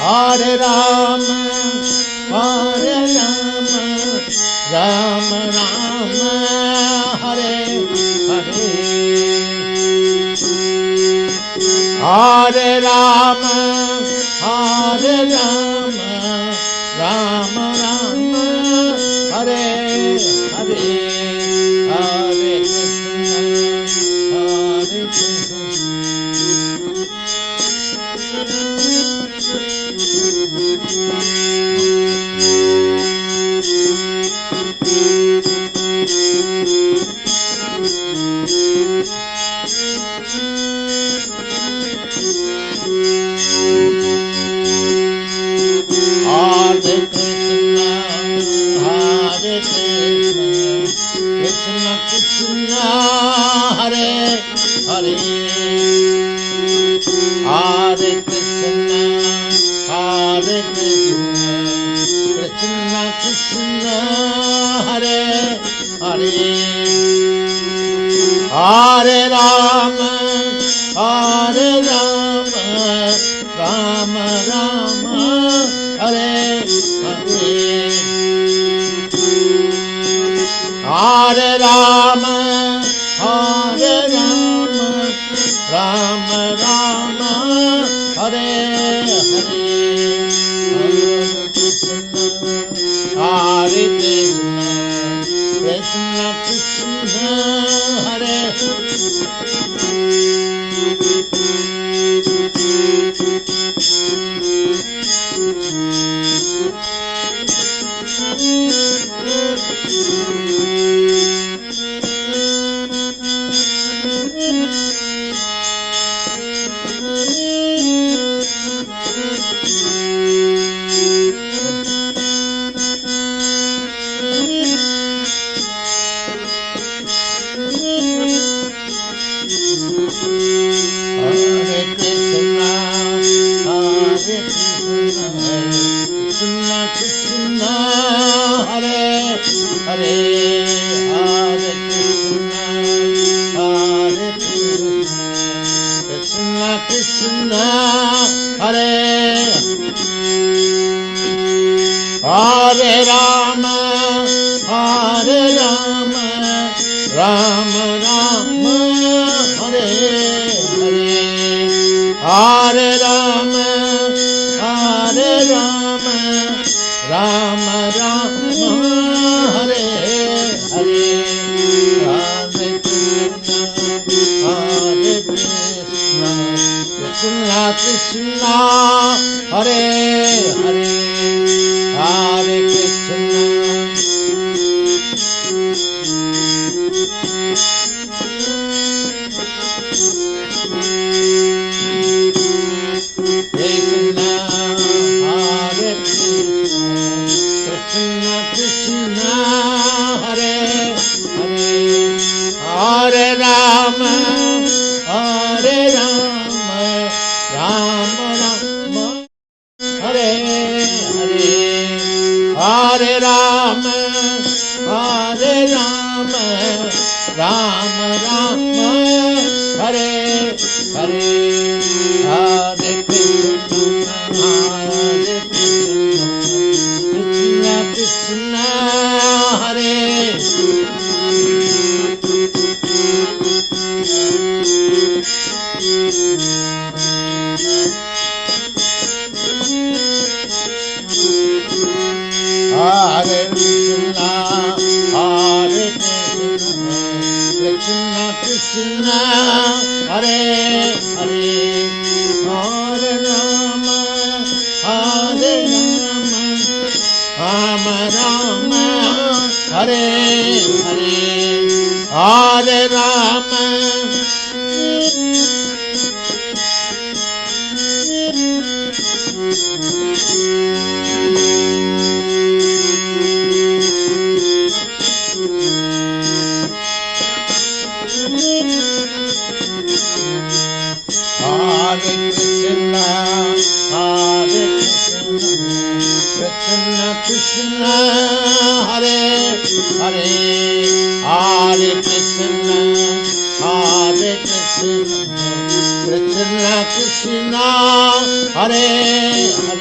Hare Rama, Hare Rama, Rama Rama, Hare Hare. Hare Rama, Hare Rama, Rama Rama, Hare Hare. Hare Krishna, Hare Krishna. Hare Krishna, Hare Krishna, Krishna Krishna, Hare Hare. Hare Krishna, Hare Krishna, Krishna Krishna, Hare Hare. Hare Rama, Hare Rama, Rama Rama, Hare Hare. Hare Rama, Hare Rama, Rama Rama, Hare Hare. Hare Krishna, Hare Krishna, Krishna Krishna, Hare Krishna, Hare Hare Rama, Hare Rama, Rama Rama, Hare Hare. Hare Rama, Hare Rama, Rama Rama, Hare Hare. Hare Krishna, Hare Krishna, Krishna Krishna, Hare Hare. Hare Krishna. Krishna, Hare Krishna, Krishna Krishna, Hare Hare. Hare Rama, Hare Rama, Rama Rama, Hare Hare. Hare Rama, Hare Rama, Rama Rama, Hare Hare. Hare Krishna, Hare Krishna, Krishna Krishna, Hare. Hare Krishna, Hare Krishna, Krishna Krishna, Hare Hare. Hare Rama, Hare Rama, Rama Rama, Hare Hare. Hare Rama, Hare Krishna, Hare Krishna, Krishna Krishna, Hare Hare. Hare Krishna, Hare Krishna, Krishna Krishna, Hare Hare.